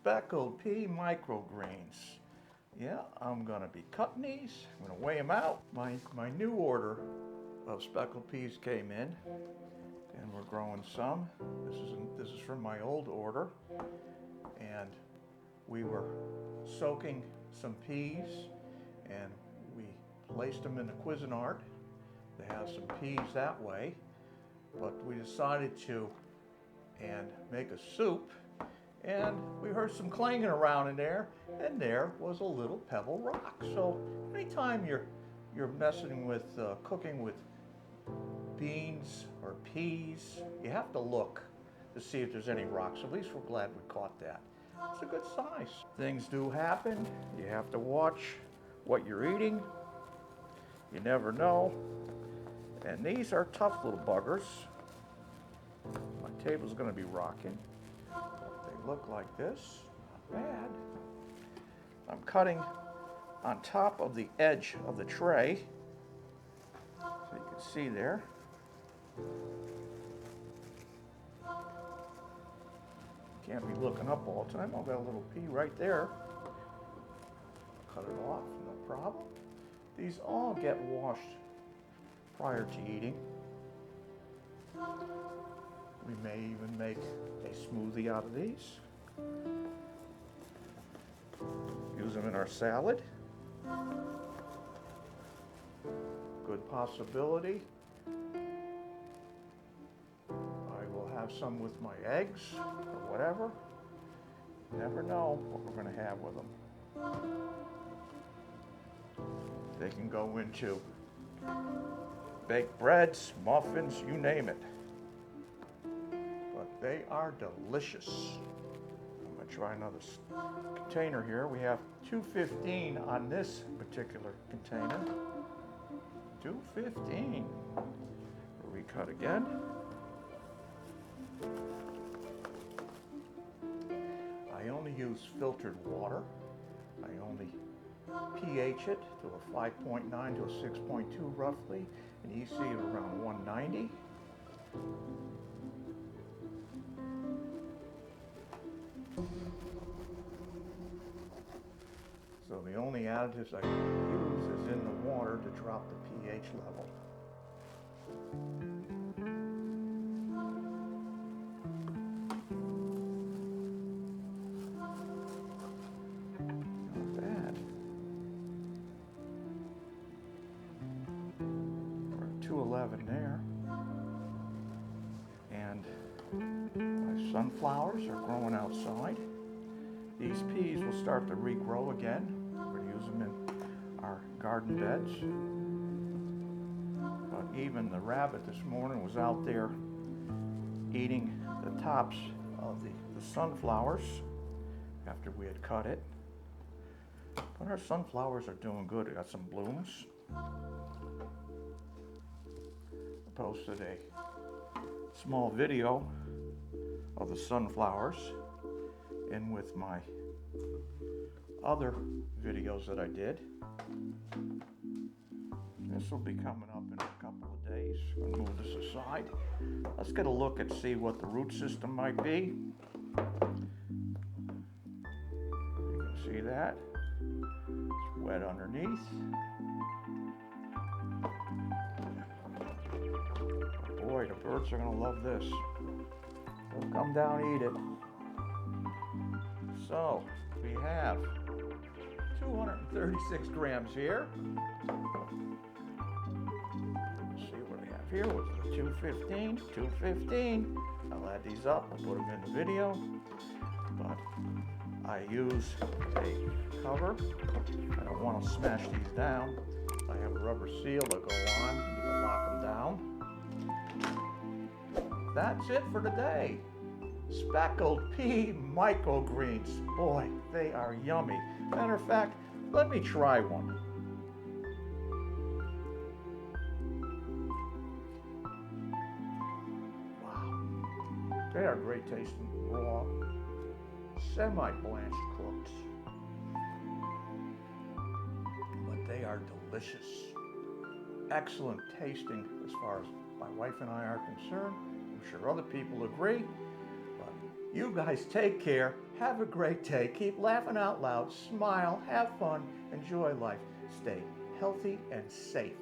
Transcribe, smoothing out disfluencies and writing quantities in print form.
Speckled Pea Microgreens. Yeah, I'm gonna be cutting these. I'm gonna weigh them out. My new order of speckled peas came in, and we're growing some. This is from my old order, and we were soaking some peas, and we placed them in the Cuisinart to have some peas that way. But we decided to make a soup, and we heard some clanging around in there, and there was a little pebble rock. So anytime you're messing with cooking with beans or peas, you have to look to see if there's any rocks. At least we're glad we caught that. It's a good size. Things do happen. You have to watch what you're eating. You never know. And these are tough little buggers. My table's going to be rocking. They look like this. Not bad. I'm cutting on top of the edge of the tray, so you can see there. Can't be looking up all the time. I've got a little pea right there. Cut it off, no problem. These all get washed prior to eating. We may even make a smoothie out of these. Use them in our salad. Good possibility. I will have some with my eggs or whatever. Never know what we're going to have with them. They can go into baked breads, muffins, you name it. But they are delicious. I'm going to try another container here. We have 215 on this particular container. 215. Recut again. I only use filtered water. I only pH it to a 5.9 to a 6.2 roughly, and EC at around 190. So the only additives I can use is in the water to drop the pH level. Not bad. We're at 211 there. And my sunflowers are growing outside. These peas will start to regrow again. We're going to use them in our garden beds. But even the rabbit this morning was out there eating the tops of the sunflowers after we had cut it. But our sunflowers are doing good. We got some blooms. I posted a small video of the sunflowers in with my other videos that I did. This will be coming up in a couple of days. I'm going to move this aside. Let's get a look and see what the root system might be. You can see that. It's wet underneath. Oh boy, the birds are going to love this. They'll come down and eat it. So, we have 236 grams here. Let's see what we have here. What's the 215? 215. I'll add these up. I'll put them in the video. But I use a cover. I don't want to smash these down. I have a rubber seal that go on. You can lock them down. That's it for today. Speckled pea microgreens. Boy, they are yummy. Matter of fact, let me try one. Wow. They are great tasting, raw, semi-blanched cooked. But they are delicious. Excellent tasting as far as my wife and I are concerned. I'm sure other people agree. You guys take care. Have a great day. Keep laughing out loud. Smile. Have fun. Enjoy life. Stay healthy and safe.